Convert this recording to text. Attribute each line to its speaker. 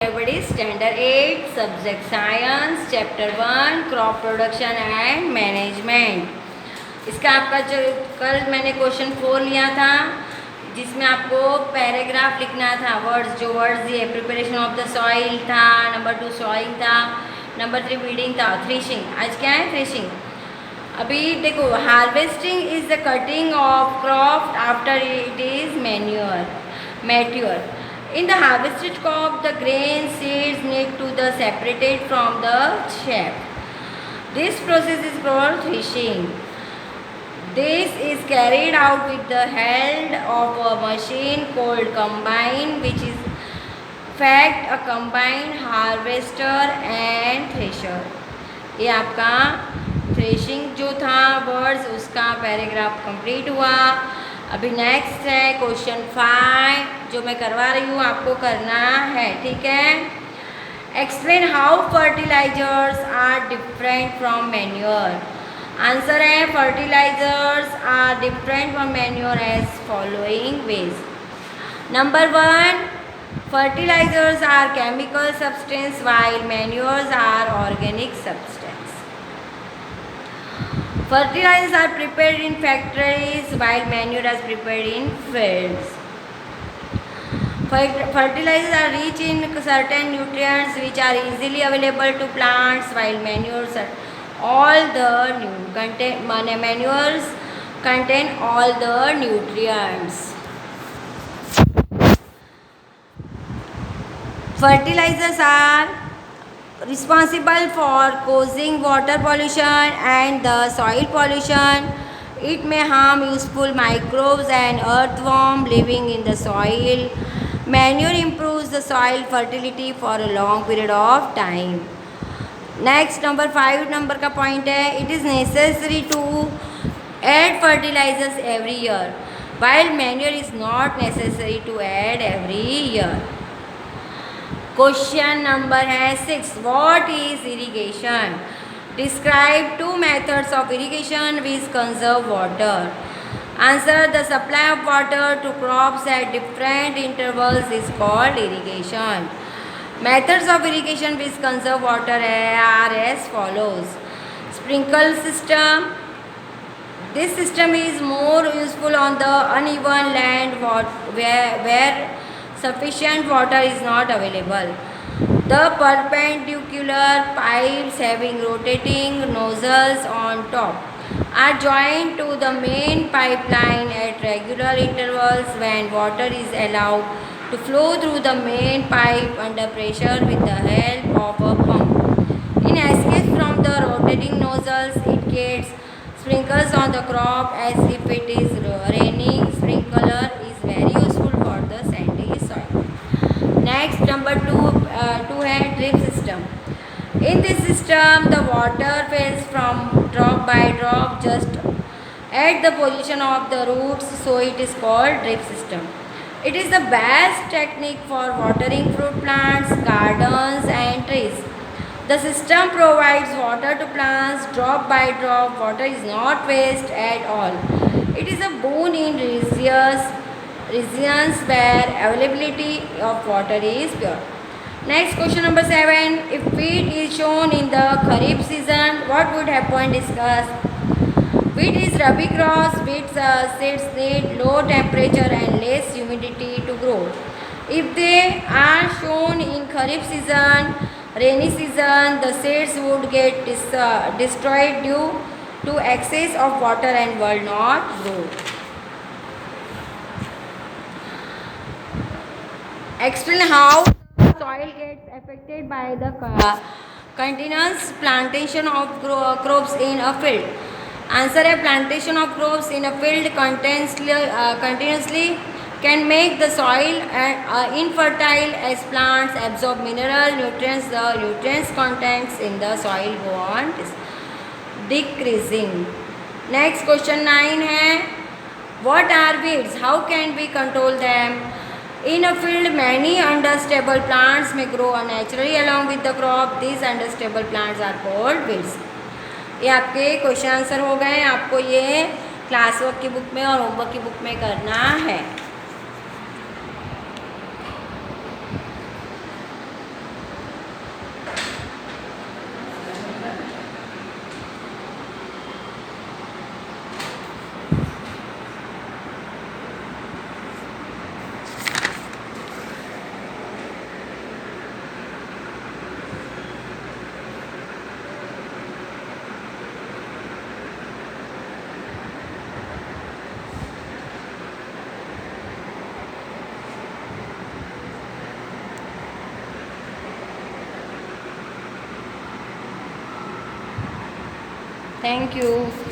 Speaker 1: Everybody, Standard 8, Subject Science, Chapter 1, Crop Production and Management. इसका आपका जो कल मैंने क्वेश्चन 4 लिया था, जिसमें आपको पैराग्राफ लिखना था, वर्ड्स ये प्रिपरेशन ऑफ द सॉइल था, नंबर 2 सॉइल था, नंबर 3 वीडिंग था, थ्रेशिंग। आज क्या है? थ्रेशिंग। अभी देखो, harvesting is the cutting of crop after it is mature. In the harvested crop, the grain seeds need to be separated from the chaff. This process is called threshing. This is carried out with the help of a machine called combine, which is in fact a combined harvester and thresher. ये आपका threshing जो था words, उसका paragraph complete हुआ. अभी next है question 5, जो मैं करवा रही हूँ, आपको करना है. ठीक है. Explain how fertilizers are different from manure. Answer है fertilizers are different from manure as following ways. Number 1, fertilizers are chemical substance while manures are organic substance. Fertilizers are prepared in factories while manure is prepared in fields. Fertilizers are rich in certain nutrients which are easily available to plants, while manures are manures contain all the nutrients. Fertilizers are responsible for causing water pollution and the soil pollution. It may harm useful microbes and earthworm living in the soil. Manure improves the soil fertility for a long period of time. Next, number 5 number का point है, it is necessary to add fertilizers every year, while manure is not necessary to add every year. Question number है 6, what is irrigation. Describe 2 methods of irrigation which conserve water. Answer, the supply of water to crops at different intervals is called irrigation. Methods of irrigation which conserve water are as follows. Sprinkle system. This system is more useful on the uneven land where sufficient water is not available. The perpendicular pipes having rotating nozzles on top are joined to the main pipeline at regular intervals when water is allowed to flow through the main pipe under pressure with the help of a pump. In escape from the rotating nozzles, it gets sprinkles on the crop as if it is raining. Sprinkler is very useful for the sandy soil. Next, number 2 है drip system. In this system, the water falls from drop by drop just at the position of the roots, so it is called drip system. It is the best technique for watering fruit plants, gardens and trees. The system provides water to plants drop by drop. Water is not waste at all. It is a boon in regions where availability of water is pure. Next, question number 7. If wheat is sown in the Kharif season, what would happen? Discuss. Wheat is Rabi cross. Wheat seeds need low temperature and less humidity to grow. If they are sown in Kharif season, rainy season, the seeds would get destroyed due to excess of water and will not grow. Explain how soil gets affected by the continuous plantation of crops in a field. Answer है, plantation of crops in a field continuously can make the soil infertile as plants absorb mineral nutrients. The nutrients contents in the soil go on decreasing. Next, question 9 है, what are weeds? How can we control them? In a field, many understable plants may grow naturally along with the crop. These understable plants are called weeds. ये आपके question answer हो गए. आपको ये class work की book में और homework की बुक में करना है. Thank you.